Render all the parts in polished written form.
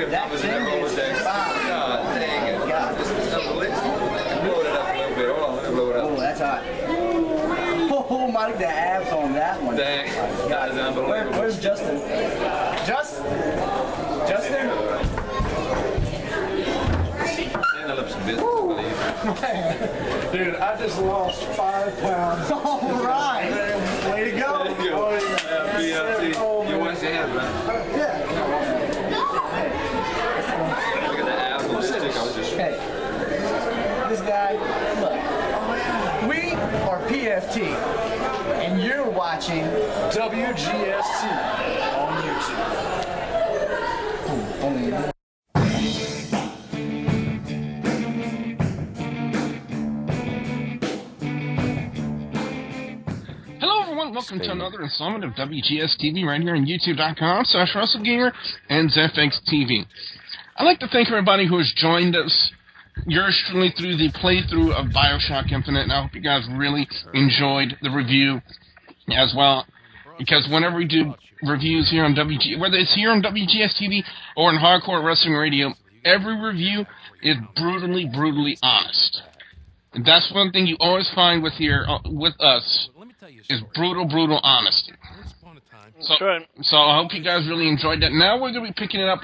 at numbers in the Rolodex. God dang it. God. This is the list. Blow it up a little bit. Hold on, let me blow it up. Oh, that's hot. Oh, my, the abs on that one. Dang. That is unbelievable. Where's Justin? Justin? Stand up some business, I believe. Dude, I just lost 5 pounds. All right. Way to go. There you go. Oh, yeah. BLT. Oh, You wash your hands, man. Yeah. Look at the abs on the stick. I was just... Hey, this guy, look, we are PFT, and you're watching WGS-TV on YouTube. only. Welcome to another installment of WGS-TV right here on YouTube.com/WrestleGamer and ZFX TV. I'd like to thank everybody who has joined us yours truly through the playthrough of BioShock Infinite, and I hope you guys really enjoyed the review as well, because whenever we do reviews here on whether it's here on WGS-TV or on Hardcore Wrestling Radio, every review is brutally honest. And that's one thing you always find with us, is brutal honesty. So I hope you guys really enjoyed that. Now we're going to be picking it up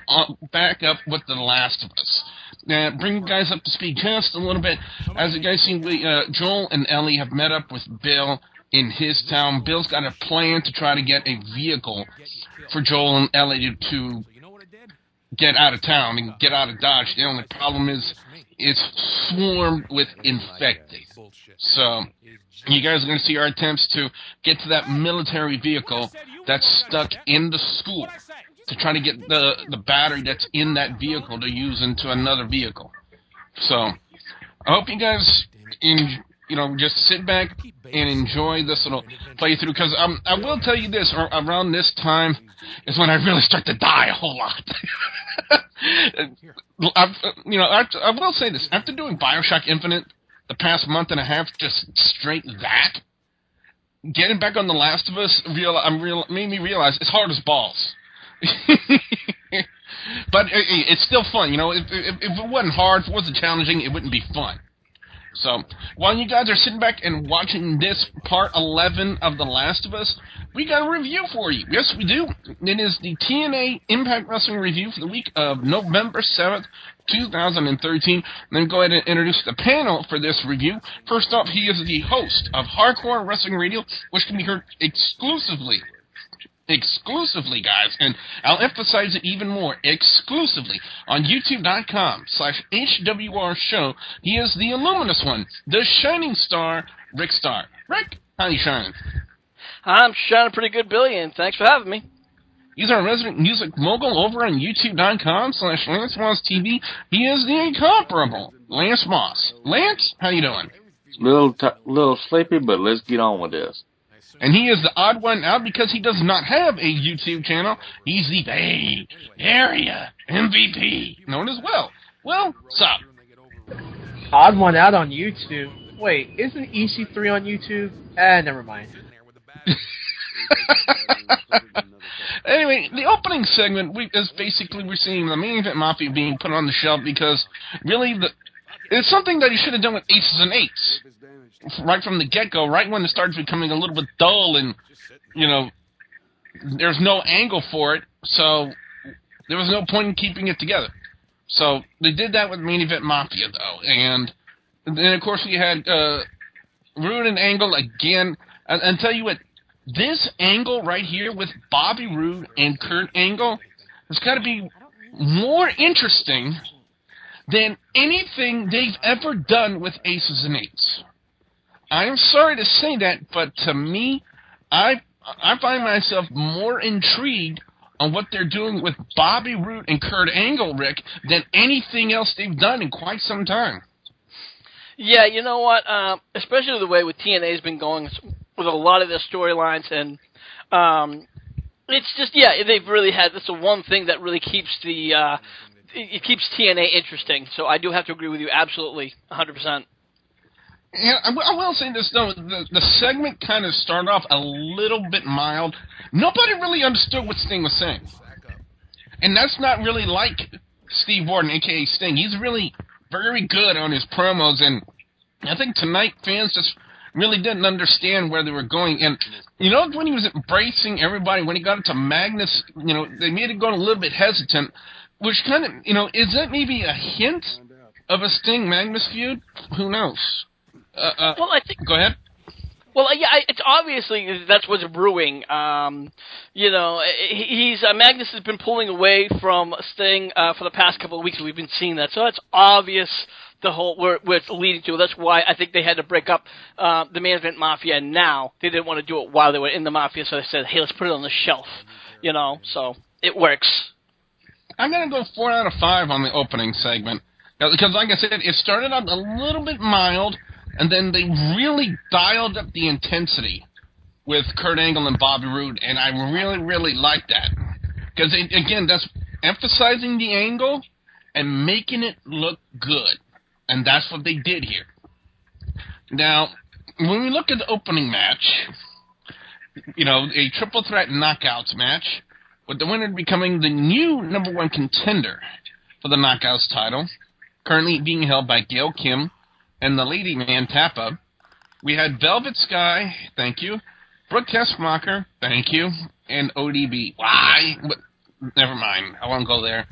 back up with The Last of Us. Now, bring you guys up to speed just a little bit. As you guys see, Joel and Ellie have met up with Bill in his town. Bill's got a plan to try to get a vehicle for Joel and Ellie to get out of town and get out of Dodge. The only problem is it's swarmed with infected. So you guys are going to see our attempts to get to that military vehicle that's stuck in the school to try to get the battery that's in that vehicle to use into another vehicle. So I hope you guys just sit back and enjoy this little playthrough, because I will tell you this, around this time is when I really start to die a whole lot. I will say this, after doing BioShock Infinite the past month and a half, just straight that, getting back on The Last of Us made me realize it's hard as balls. But it's still fun, If it wasn't hard, if it wasn't challenging, it wouldn't be fun. So, while you guys are sitting back and watching this part 11 of The Last of Us, we got a review for you. Yes, we do. It is the TNA Impact Wrestling review for the week of November 7th, 2013. Let me go ahead and introduce the panel for this review. First off, he is the host of Hardcore Wrestling Radio, which can be heard exclusively, guys, and I'll emphasize it even more, exclusively, on YouTube.com/HWR show. He is the Illuminous One, the Shining Star, Rick Starr. Rick, how you shining? I'm shining pretty good, Billy, and thanks for having me. He's our resident music mogul over on YouTube.com/LanceMossTV. He is the incomparable Lance Moss. Lance, how you doing? Little sleepy, but let's get on with this. And he is the odd one out because he does not have a YouTube channel. He's the Bay Area MVP, known as Will. Will, sup? Odd one out on YouTube. Wait, isn't EC3 on YouTube? Never mind. Anyway, the opening segment is basically we're seeing the main event Mafia being put on the shelf because really it's something that he should have done with Aces and Eights. Right from the get-go, right when it starts becoming a little bit dull and, there's no angle for it, so there was no point in keeping it together. So they did that with Main Event Mafia, though. And then, of course, we had Roode and Angle again. And tell you what, this angle right here with Bobby Roode and Kurt Angle has got to be more interesting than anything they've ever done with Aces and Eights. I'm sorry to say that, but to me, I find myself more intrigued on what they're doing with Bobby Roode and Kurt Angle, Rick, than anything else they've done in quite some time. Yeah, you know what? Especially the way with TNA's been going with a lot of their storylines, and it's just, they've really had, this is one thing that really keeps it keeps TNA interesting. So I do have to agree with you absolutely, 100%. Yeah, I will say this, though. The segment kind of started off a little bit mild. Nobody really understood what Sting was saying. And that's not really like Steve Warden, a.k.a. Sting. He's really very good on his promos, and I think tonight fans just really didn't understand where they were going. And, when he was embracing everybody, when he got into Magnus, they made it go a little bit hesitant, which kind of, is that maybe a hint of a Sting-Magnus feud? Who knows? Well, I think... Go ahead. Well, yeah, it's obviously that's what's brewing. Magnus has been pulling away from Sting for the past couple of weeks. We've been seeing that, so that's obvious. Where it's leading to. That's why I think they had to break up the main event Mafia. Now they didn't want to do it while they were in the Mafia, so they said, "Hey, let's put it on the shelf." So it works. I'm gonna go 4 out of 5 on the opening segment because, like I said, it started out a little bit mild. And then they really dialed up the intensity with Kurt Angle and Bobby Roode, and I really, really like that. Because, again, that's emphasizing the angle and making it look good. And that's what they did here. Now, when we look at the opening match, a triple threat knockouts match, with the winner becoming the new number 1 contender for the knockouts title, currently being held by Gail Kim, and the Lady Man Tappa. We had Velvet Sky, thank you, Brooke Tessmacher, thank you, and ODB. Why? But never mind, I won't go there.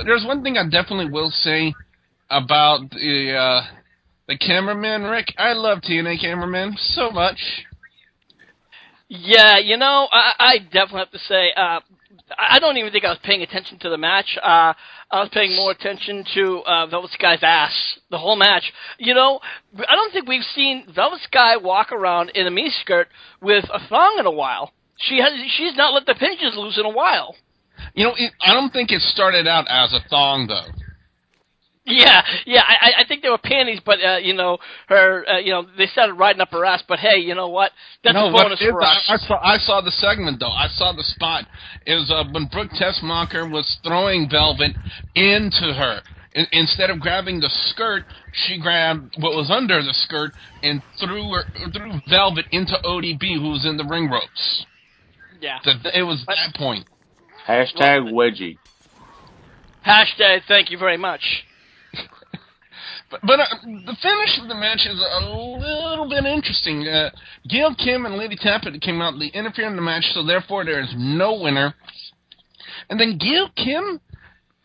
There's one thing I definitely will say about the cameraman, Rick. I love TNA cameraman so much. Yeah, I definitely have to say, I don't even think I was paying attention to the match. I was paying more attention to Velvet Sky's ass the whole match. I don't think we've seen Velvet Sky walk around in a miniskirt with a thong in a while. She's not let the pinches loose in a while. I don't think it started out as a thong, though. Yeah, I think they were panties, but, they started riding up her ass, but hey, you know what? That's a bonus for us. I saw the segment, though. I saw the spot. It was when Brooke Tessmacher was throwing Velvet into her. Instead of grabbing the skirt, she grabbed what was under the skirt and threw Velvet into ODB, who was in the ring ropes. Yeah. It was that point. Hashtag wedgie. Hashtag thank you very much. But the finish of the match is a little bit interesting. Gail Kim and Lady Tappa came out. They interfered in the match, so therefore there is no winner. And then Gail Kim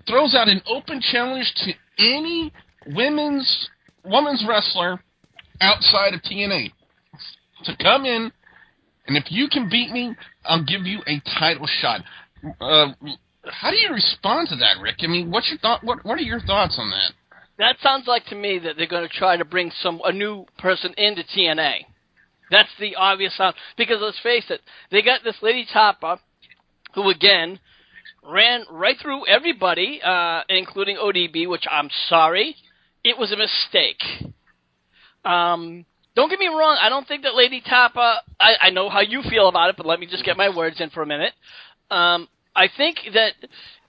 throws out an open challenge to any women's wrestler outside of TNA to come in, and if you can beat me, I'll give you a title shot. How do you respond to that, Rick? I mean, what's your thought? What are your thoughts on that? That sounds like to me that they're going to try to bring a new person into TNA. That's the obvious sound. Because let's face it, they got this Lady Tappa, who again ran right through everybody, including ODB, which I'm sorry, it was a mistake. Don't get me wrong, I don't think that Lady Tappa, I know how you feel about it, but let me just get my words in for a minute. I think that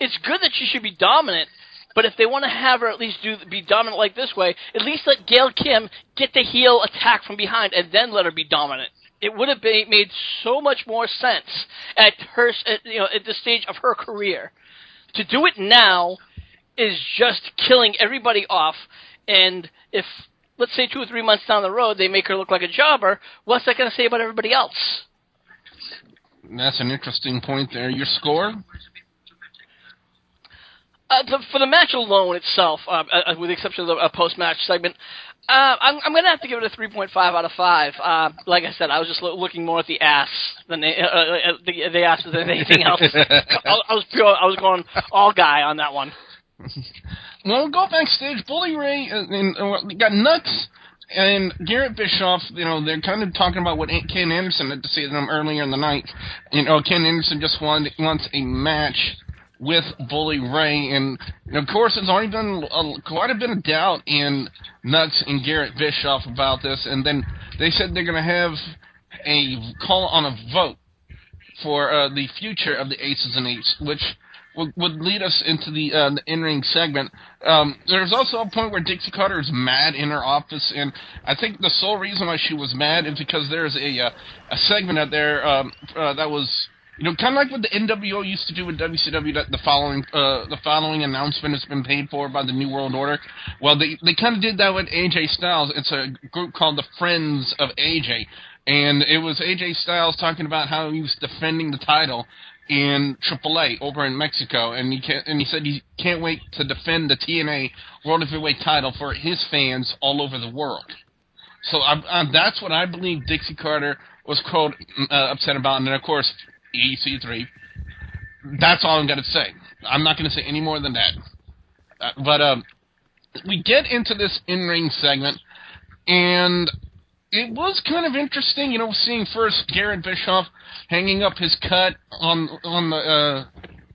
it's good that she should be dominant, but if they want to have her at least be dominant like this way, at least let Gail Kim get the heel attack from behind and then let her be dominant. It would have made so much more sense at the stage of her career. To do it now is just killing everybody off, and if, let's say 2 or 3 months down the road, they make her look like a jobber, what's that going to say about everybody else? That's an interesting point there. Your score? For the match alone itself, with the exception of the post-match segment, I'm going to have to give it a 3.5 out of 5. Like I said, I was just looking more at the ass than the ass than anything else. I was going all guy on that one. Well, go backstage. Bully Ray and got Knux and Garrett Bischoff. They're kind of talking about what Ken Anderson had to say to them earlier in the night. Ken Anderson just wants a match with Bully Ray, and of course there's already been quite a bit of doubt in Knux and Garrett Bischoff about this, and then they said they're going to have a call on a vote for the future of the Aces and Eights, which would lead us into the in-ring segment. There's also a point where Dixie Carter is mad in her office, and I think the sole reason why she was mad is because there's a segment out there that was kind of like what the NWO used to do with WCW, that the following announcement has been paid for by the New World Order. Well, they kind of did that with AJ Styles. It's a group called the Friends of AJ, and it was AJ Styles talking about how he was defending the title in AAA over in Mexico, and he said he can't wait to defend the TNA World Heavyweight title for his fans all over the world. So that's what I believe Dixie Carter was quote upset about, and then of course EC3. That's all I'm going to say. I'm not going to say any more than that. But we get into this in-ring segment, and it was kind of interesting, seeing first G.Bischoff hanging up his cut on the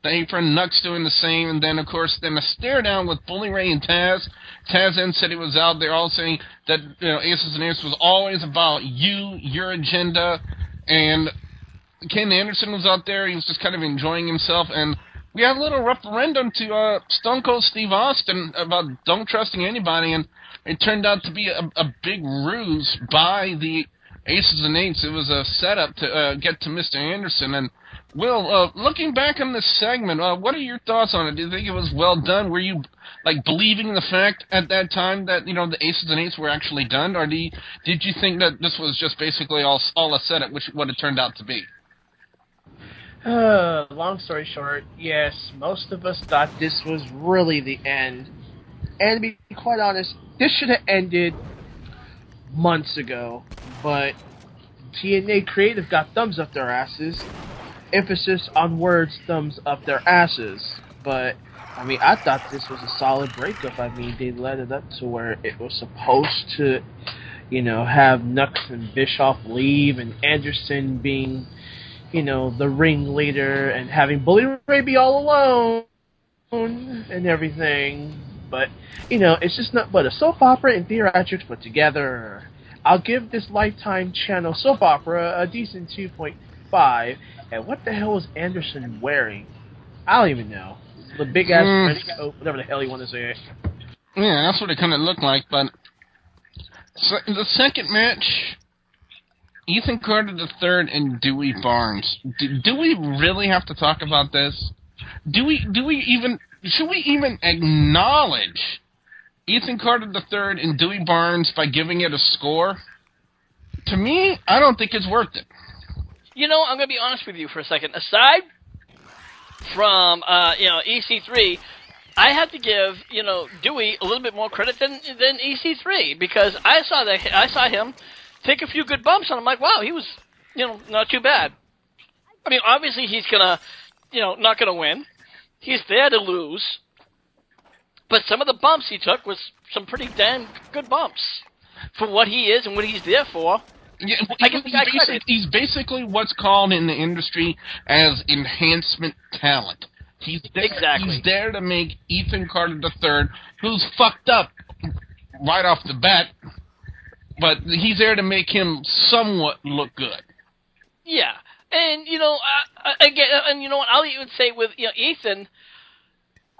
apron, Knux doing the same, and then, of course, a stare down with Bully Ray and Taz. Taz then said he was out there all saying that, Aces and Aces was always about you, your agenda, and Ken Anderson was out there. He was just kind of enjoying himself, and we had a little referendum to Stone Cold Steve Austin about don't trusting anybody, and it turned out to be a big ruse by the Aces and Eights. It was a setup to get to Mr. Anderson. And, Will, looking back on this segment, what are your thoughts on it? Do you think it was well done? Were you, believing the fact at that time that, the Aces and Eights were actually done? Or did you think that this was just basically all a setup, which what it turned out to be? Long story short, yes, most of us thought this was really the end. And to be quite honest, this should have ended months ago, but TNA Creative got thumbs up their asses. Emphasis on words, thumbs up their asses. But, I thought this was a solid breakup. They led it up to where it was supposed to, have Knux and Bischoff leave, and Anderson being the ringleader, and having Bully Ray be all alone and everything. But, it's just not but a soap opera and theatrics put together. I'll give this Lifetime channel soap opera a decent 2.5. And what the hell was Anderson wearing? I don't even know. The big-ass French coat, whatever the hell you want to say. Yeah, that's what it kind of looked like. But the second match, Ethan Carter III and Dewey Barnes. Do we really have to talk about this? Should we even acknowledge Ethan Carter III and Dewey Barnes by giving it a score? To me, I don't think it's worth it. I'm going to be honest with you for a second. Aside from, EC3, I have to give, Dewey a little bit more credit than EC3, because I saw him take a few good bumps, and I'm like, wow, he was, not too bad. Obviously he's gonna, not gonna win. He's there to lose. But some of the bumps he took was some pretty damn good bumps for what he is and what he's there for. Yeah, he's basically what's called in the industry as enhancement talent. He's there to make Ethan Carter III, who's fucked up right off the bat, but he's there to make him somewhat look good. Yeah, and again, and I'll even say with Ethan,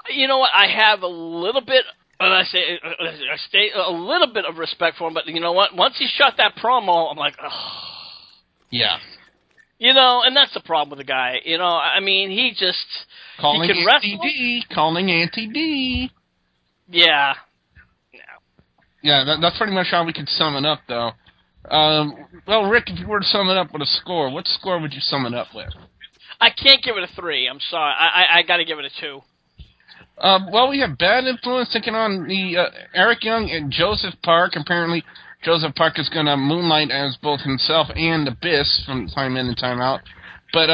I have a little bit. I stay a little bit of respect for him, but you know what? Once he shot that promo, I'm like, ugh. Yeah. And that's the problem with the guy. He just calling he can wrestle. Calling Auntie-D. Yeah. Yeah, that's pretty much how we could sum it up, though. Well, Rick, if you were to sum it up with a score, what score would you sum it up with? I can't give it a 3. I'm sorry. I got to give it a 2. Well, we have Bad Influence taking on the Eric Young and Joseph Park. Apparently, Joseph Park is going to moonlight as both himself and Abyss from time in and time out. But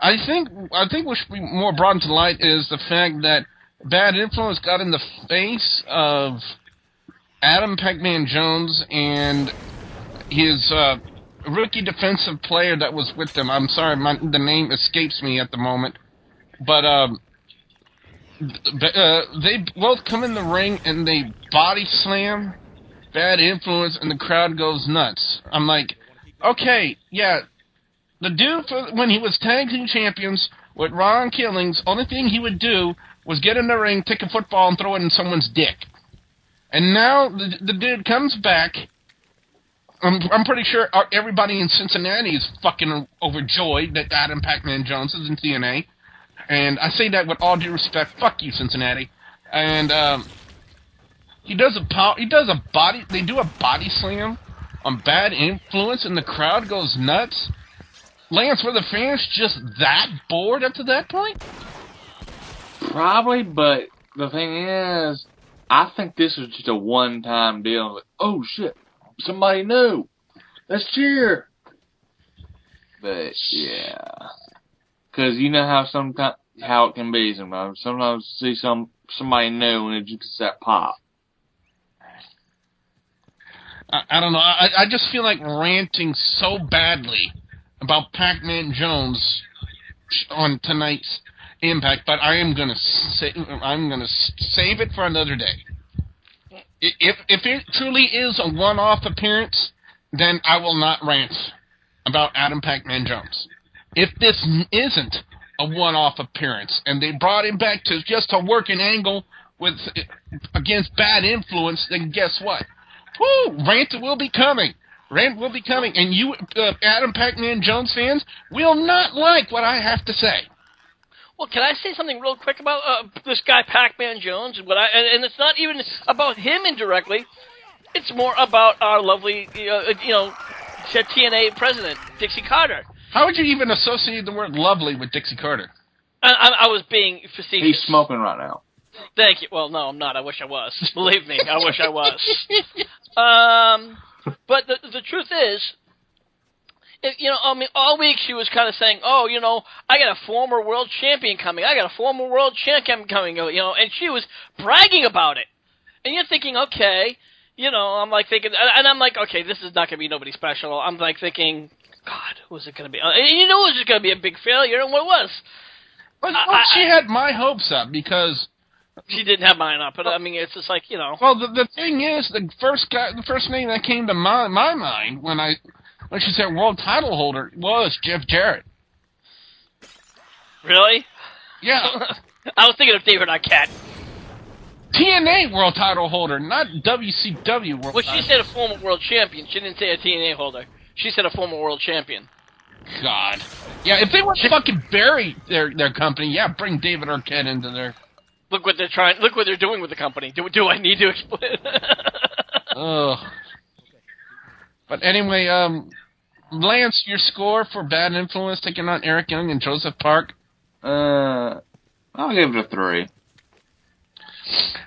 I think what should be more brought to light is the fact that Bad Influence got in the face of Adam PacMan Jones and his rookie defensive player that was with them. I'm sorry, the name escapes me at the moment. But they both come in the ring and they body slam Bad Influence, and the crowd goes nuts. I'm like, okay, yeah, the dude, when he was tag team champions with Ron Killings, only thing he would do was get in the ring, take a football, and throw it in someone's dick. And now the dude comes back, I'm pretty sure everybody in Cincinnati is fucking overjoyed that Adam PacMan Jones is in TNA. And I say that with all due respect. Fuck you, Cincinnati. And they do a body slam on Bad Influence, and the crowd goes nuts. Lance, were the fans just that bored up to that point? Probably, but the thing is, I think this was just a one-time deal. Like, oh shit, somebody new. Let's cheer. But yeah, because you know how it can be sometimes. Sometimes you see somebody new and it just gets that pop. I don't know. I just feel like ranting so badly about PacMan Jones on tonight's Impact, but I'm gonna save it for another day. If it truly is a one-off appearance, then I will not rant about Adam PacMan Jones. If this isn't a one-off appearance and they brought him back to just a working angle against Bad Influence, then guess what? Woo! Rant will be coming. Rant will be coming, and you, Adam PacMan Jones fans, will not like what I have to say. Well, can I say something real quick about this guy PacMan Jones? And it's not even about him indirectly. It's more about our lovely, TNA president, Dixie Carter. How would you even associate the word lovely with Dixie Carter? I was being facetious. He's smoking right now. Thank you. Well, no, I'm not. I wish I was. Believe me, I wish I was. But the truth is, all week she was kind of saying, oh, I got a former world champion coming. And she was bragging about it. And you're thinking, okay, I'm like thinking, and I'm like, okay, this is not going to be nobody special. I'm like thinking, God, who's it going to be? And it was just going to be a big failure, and what it was. She had my hopes up because she didn't have mine up, but I mean, it's just like, Well, the thing is, the first name that came to my mind when she said world title holder was Jeff Jarrett. Really? Yeah. I was thinking of David Arquette. TNA world title holder, not WCW world. Well, she said a former world champion. She didn't say a TNA holder. She said a former world champion. God. Yeah, if they want to fucking bury their company, yeah, bring David Arquette into there. Look what they're doing with the company. Do I need to explain? Ugh. But anyway, Lance, your score for Bad Influence taking on Eric Young and Joseph Park? I'll give it a 3.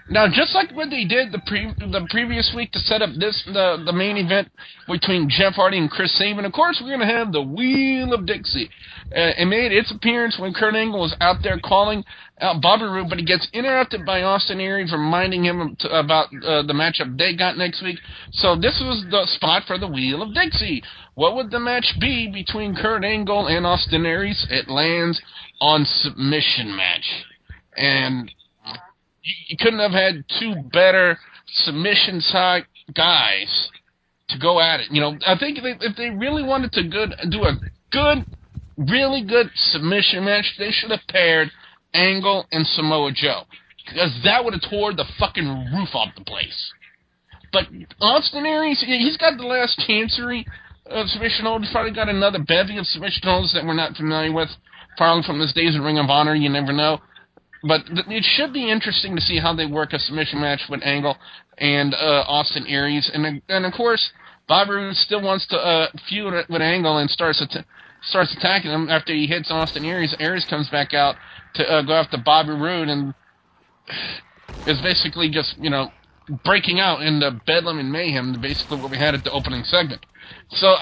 Now, just like what they did the previous week to set up the main event between Jeff Hardy and Chris Sabin, of course we're going to have the Wheel of Dixie. It made its appearance when Kurt Angle was out there calling out Bobby Roode, but he gets interrupted by Austin Aries reminding him about the matchup they got next week. So this was the spot for the Wheel of Dixie. What would the match be between Kurt Angle and Austin Aries? It lands on submission match. And you couldn't have had two better submission side guys to go at it. I think if they really wanted to do a really good submission match, they should have paired Angle and Samoa Joe, because that would have tore the fucking roof off the place. But Austin Aries, he's got the last chancery of submission holds. He's probably got another bevy of submission holds that we're not familiar with, probably from his days in Ring of Honor. You never know. But it should be interesting to see how they work a submission match with Angle and Austin Aries. And of course, Bobby Roode still wants to feud with Angle and starts attacking him after he hits Austin Aries. Aries comes back out to go after Bobby Roode and is basically just, breaking out into bedlam and mayhem, basically what we had at the opening segment. So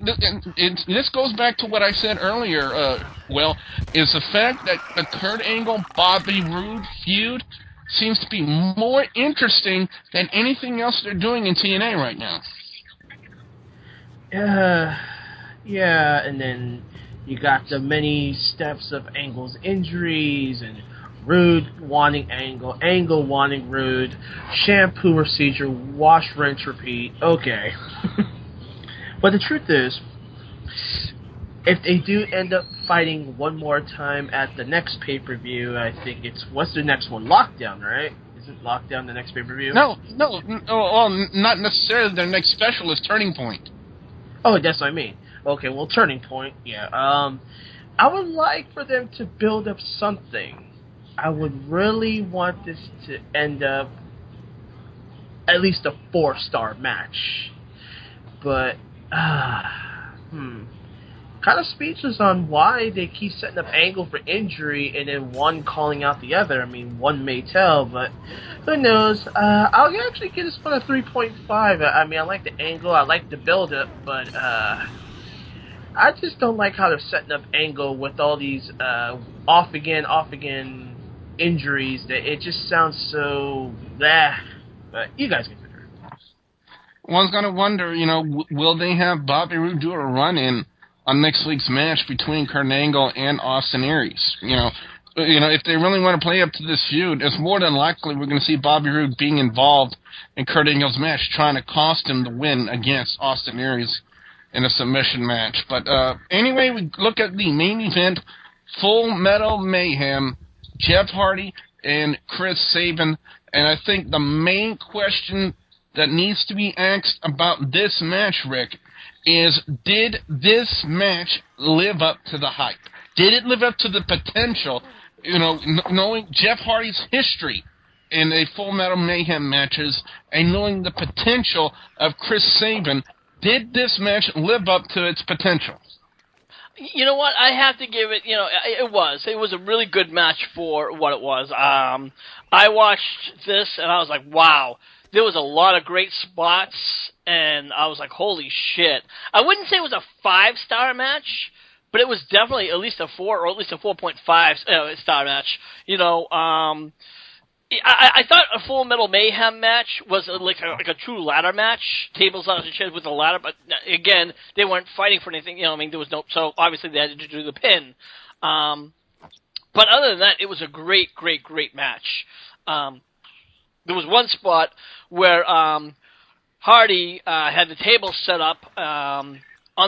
this goes back to what I said earlier, is the fact that the Kurt Angle-Bobby Roode feud seems to be more interesting than anything else they're doing in TNA right now. Yeah, and then you got the many steps of Angle's injuries, and Roode wanting Angle, Angle wanting Roode, shampoo procedure, wash, rinse, repeat. Okay. But the truth is, if they do end up fighting one more time at the next pay-per-view, I think what's the next one? Lockdown, right? Isn't Lockdown the next pay-per-view? No, well, not necessarily. Their next special is Turning Point. Oh, that's what I mean. Okay, well, Turning Point, yeah. I would like for them to build up something. I would really want this to end up at least a 4-star match. But, kind of speechless on why they keep setting up Angle for injury and then one calling out the other. I mean, one may tell, but who knows? I'll actually give this one a 3.5. I mean, I like the Angle, I like the build-up, but I just don't like how they're setting up Angle with all these off again injuries. That it just sounds so blah. But you guys can figure it out. One's gonna wonder, will they have Bobby Roode do a run-in on next week's match between Kurt Angle and Austin Aries? If they really want to play up to this feud, it's more than likely we're going to see Bobby Roode being involved in Kurt Angle's match, trying to cost him the win against Austin Aries in a submission match. But anyway, we look at the main event, Full Metal Mayhem, Jeff Hardy and Chris Sabin. And I think the main question that needs to be asked about this match, Rick, is did this match live up to the hype? Did it live up to the potential, knowing Jeff Hardy's history in a Full Metal Mayhem matches and knowing the potential of Chris Sabin? Did this match live up to its potential? You know what? I have to give it, it was a really good match for what it was. I watched this and I was like, wow, there was a lot of great spots and I was like, holy shit. I wouldn't say it was a 5-star match, but it was definitely at least a 4 or at least a 4.5 star match. I thought a Full Metal Mayhem match was like a true ladder match, tables on the chairs with a ladder, but again, they weren't fighting for anything, there was no, so obviously they had to do the pin. But other than that, it was a great, great, great match. There was one spot where Hardy had the table set up on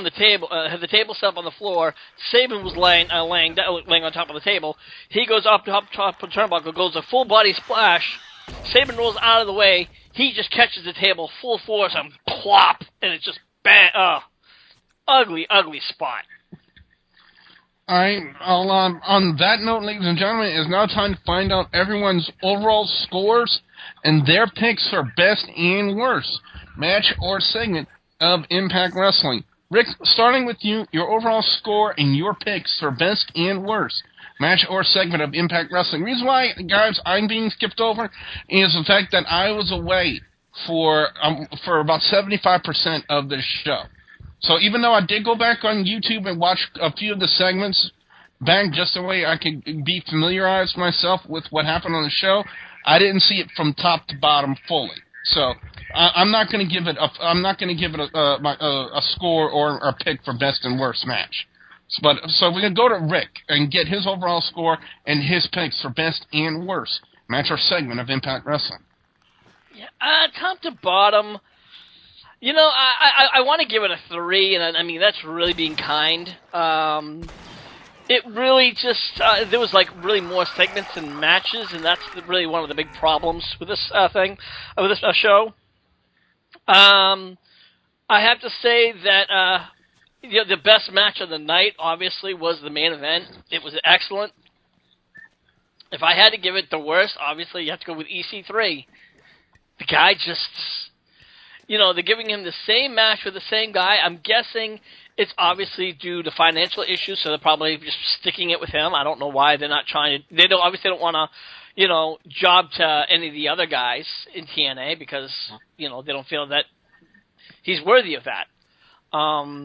the table, had the table set up on the floor. Sabin was laying on top of the table. He goes up top of the turnbuckle, goes a full body splash. Sabin rolls out of the way. He just catches the table full force and plop, and it's just bang. Ugly, ugly spot. All right. On that note, ladies and gentlemen, it's now time to find out everyone's overall scores and their picks for best and worst match or segment of Impact Wrestling. Rick, starting with you, your overall score and your picks for best and worst match or segment of Impact Wrestling. The reason why, guys, I'm being skipped over is the fact that I was away for about 75% of this show. So even though I did go back on YouTube and watch a few of the segments back just the way I could be familiarized myself with what happened on the show, I didn't see it from top to bottom fully. So I'm not going to give it a score or a pick for best and worst match. So we're going to go to Rick and get his overall score and his picks for best and worst match or segment of Impact Wrestling. Yeah, top to bottom, I want to give it a 3, and I mean that's really being kind. It really just there was really more segments and matches, and that's really one of the big problems with this show. I have to say that the best match of the night obviously was the main event. It was excellent. If I had to give it the worst, obviously you have to go with EC3. The guy just, they're giving him the same match with the same guy. I'm guessing it's obviously due to financial issues, so they're probably just sticking it with him. I don't know why they're not trying to. They don't want to, job to any of the other guys in TNA because they don't feel that he's worthy of that.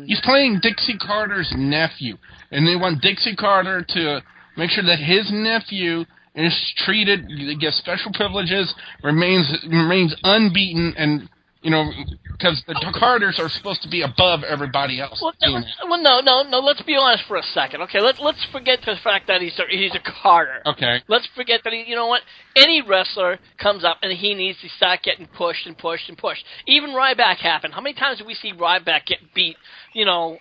He's playing Dixie Carter's nephew, and they want Dixie Carter to make sure that his nephew is treated, gets special privileges, remains unbeaten, and because the Carters are supposed to be above everybody else. No. Let's be honest for a second, okay? Let's forget the fact that he's a Carter. Okay. Let's forget that any wrestler comes up and he needs to start getting pushed and pushed and pushed. Even Ryback happened. How many times do we see Ryback get beat,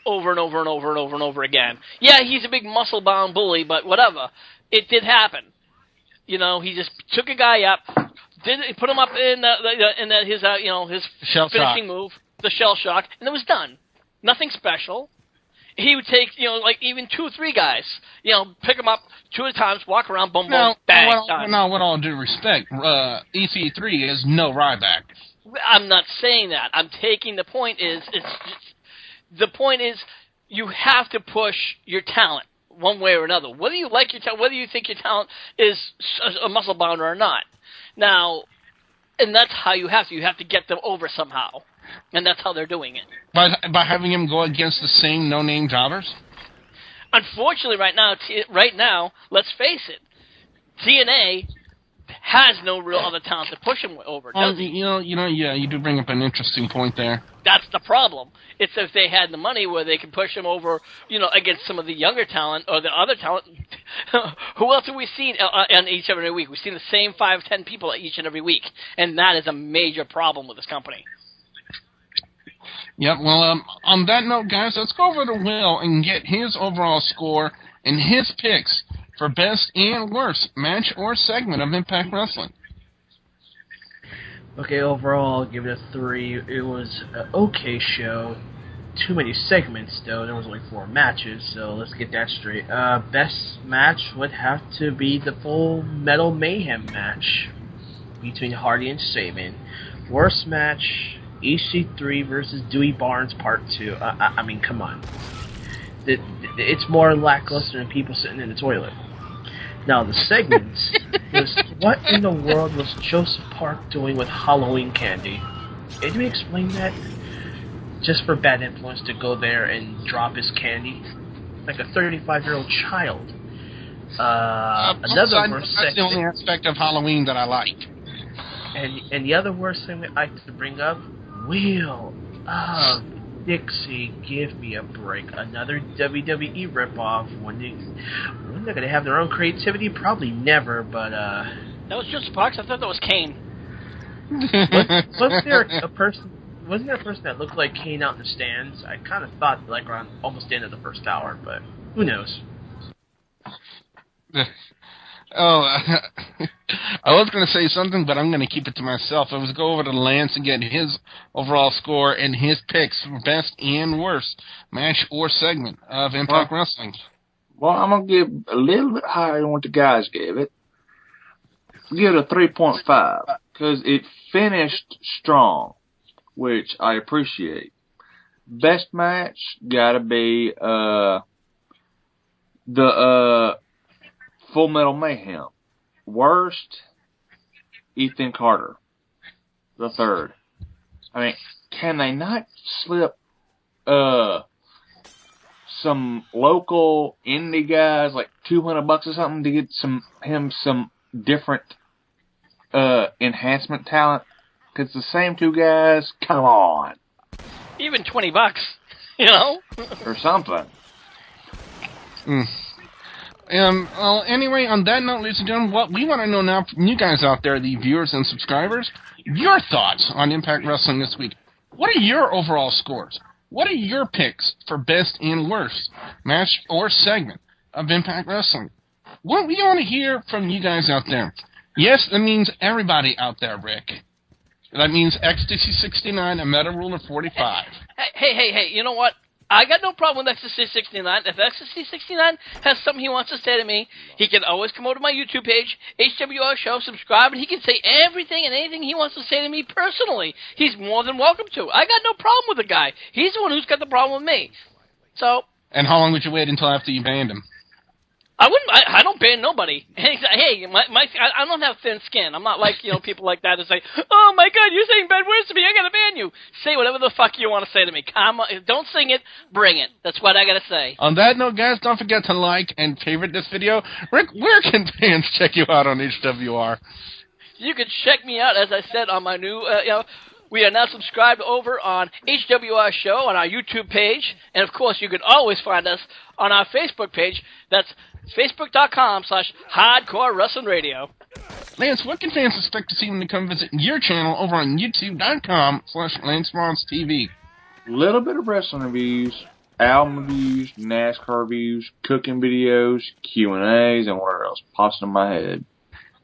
over and over and over and over and over again? Yeah, he's a big muscle-bound bully, but whatever. It did happen. He just took a guy up, put him up in his Shell finishing shock. move, the shell shock, and it was done. Nothing special. He would take, like even 2 or 3 guys, pick them up 2 at a time, walk around, boom, boom, bang, done. Now, with all due respect, EC3 is no Ryback. I'm not saying that. I'm taking the point is you have to push your talent one way or another. Whether you like your talent, whether you think your talent is a muscle bounder or not. Now, and that's how you have to get them over somehow. And that's how they're doing it. By having him go against the same no-name jobbers? Unfortunately, right now, let's face it, TNA has no real other talent to push him over. You do bring up an interesting point there. That's the problem. It's if they had the money where they could push him over, against some of the younger talent or the other talent. Who else have we seen on each and every week? We've seen the same 5-10 people each and every week, and that is a major problem with this company. Yep, well, on that note, guys, let's go over to Will and get his overall score and his picks for best and worst match or segment of Impact Wrestling. Okay, overall, I'll give it a 3. It was an okay show. Too many segments, though. There was only 4 matches, so let's get that straight. Best match would have to be the Full Metal Mayhem match between Hardy and Saban. Worst match, EC3 versus Dewey Barnes Part 2. I mean, come on. It's more lackluster than people sitting in the toilet. Now, the segments was, what in the world was Joseph Park doing with Halloween candy? Can you explain that? Just for bad influence to go there and drop his candy? Like a 35-year-old child. Another worst segment. That's the only aspect of Halloween that I like. And the other worst segment I like to bring up, Wheel of Dixie, give me a break. Another WWE ripoff. When they're going to have their own creativity? Probably never, but That was just Sparks? I thought that was Kane. Wasn't there a person that looked like Kane out in the stands? I kind of thought like around almost the end of the first hour, but who knows? I was going to say something, but I'm going to keep it to myself. I was go over to Lance and get his overall score and his picks for best and worst match or segment of Impact Wrestling. Well, I'm going to give a little bit higher than what the guys gave it. Give it a 3.5, because it finished strong, which I appreciate. Best match gotta be the Full Metal Mayhem. Worst, Ethan Carter, the third. I mean, can they not slip some local indie guys like $200 or something to get him some different enhancement talent? Because the same 2 guys, come on. Even $20, you know? Or something. Well, anyway, on that note, ladies and gentlemen, what we want to know now from you guys out there, the viewers and subscribers, your thoughts on Impact Wrestling this week. What are your overall scores? What are your picks for best and worst match or segment of Impact Wrestling? What we want to hear from you guys out there. Yes, that means everybody out there, Rick. That means XTC69, a meta rule of 45. Hey, you know what? I got no problem with XTC69. If XTC69 has something he wants to say to me, he can always come over to my YouTube page, HWR Show, subscribe, and he can say everything and anything he wants to say to me personally. He's more than welcome to. I got no problem with the guy. He's the one who's got the problem with me. So. And how long would you wait until after you banned him? I don't ban nobody. Hey, I don't have thin skin. I'm not like, people like that who say, oh my God, you're saying bad words to me, I gotta ban you. Say whatever the fuck you want to say to me. Come on, don't sing it, bring it. That's what I gotta say. On that note, guys, don't forget to like and favorite this video. Rick, where can fans check you out on HWR? You can check me out, as I said, on my new, we are now subscribed over on HWR Show on our YouTube page. And, of course, you can always find us on our Facebook page. That's Facebook.com/Hardcore Wrestling Radio. Lance, what can fans expect to see when they come visit your channel over on YouTube.com/LanceMonsTV? A little bit of wrestling reviews, album reviews, NASCAR reviews, cooking videos, Q&As, and whatever else pops in my head.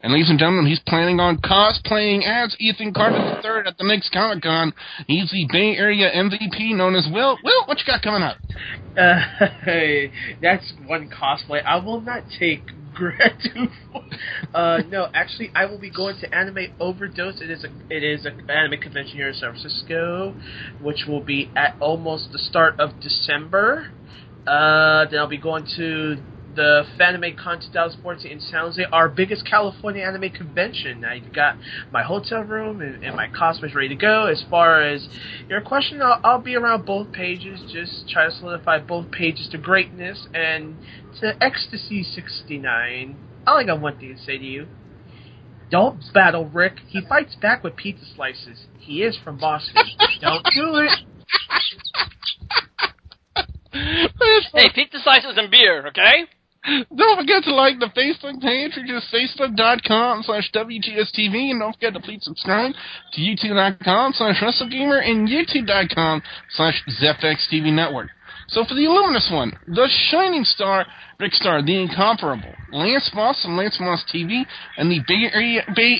And ladies and gentlemen, he's planning on cosplaying as Ethan Carter III at the next Comic-Con. He's the Bay Area MVP known as Will. Will, what you got coming up? Hey, that's one cosplay I will not take gratitude for. No, actually, I will be going to Anime Overdose. It is an anime convention here in San Francisco, which will be at almost the start of December. Then I'll be going to the FanimeCon 2014 in San Jose, our biggest California anime convention. I've got my hotel room and my cosplays ready to go. As far as your question, I'll be around both pages, just try to solidify both pages to greatness and to Ecstasy 69. I only got one thing to say to you. Don't battle Rick. He fights back with pizza slices. He is from Boston. Don't do it. Hey, pizza slices and beer, okay? Don't forget to like the Facebook page, which is facebook.com/WGS-TV, and don't forget to please subscribe to youtube.com/WrestleGamer and youtube.com/ZFXTV Network. So for the Illuminous one, the Shining Star, Rick Star, the Incomparable, Lance Moss from Lance Moss TV, and the Bay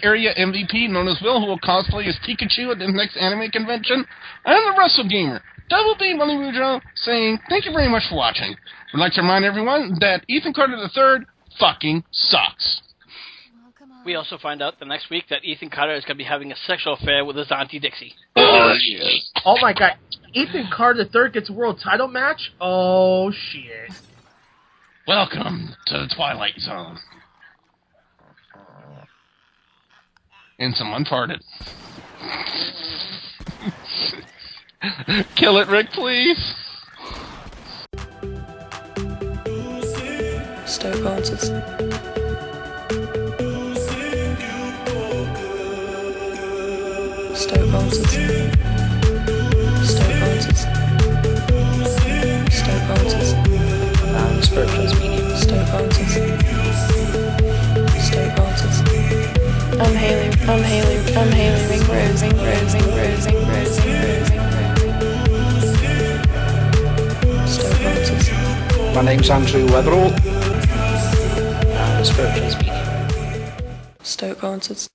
Area MVP known as Will, who will cosplay as Pikachu at the next anime convention, and the WrestleGamer, Double B Money Mujo, saying thank you very much for watching. We'd like to remind everyone that Ethan Carter III fucking sucks. We also find out the next week that Ethan Carter is going to be having a sexual affair with his Auntie Dixie. Oh, yes. Oh my god. Ethan Carter III gets a world title match? Oh, shit. Welcome to the Twilight Zone. And someone farted. Kill it, Rick, please. Stoke answers. Stoke answers. Stoke answers. Stoke answers. Spiritual medium. Stoke answers. Stoke answers. I'm Haley. Ring Rose. Stoke answers. My name's Andrew Weatherall. Spiritual medium. Stoke answers.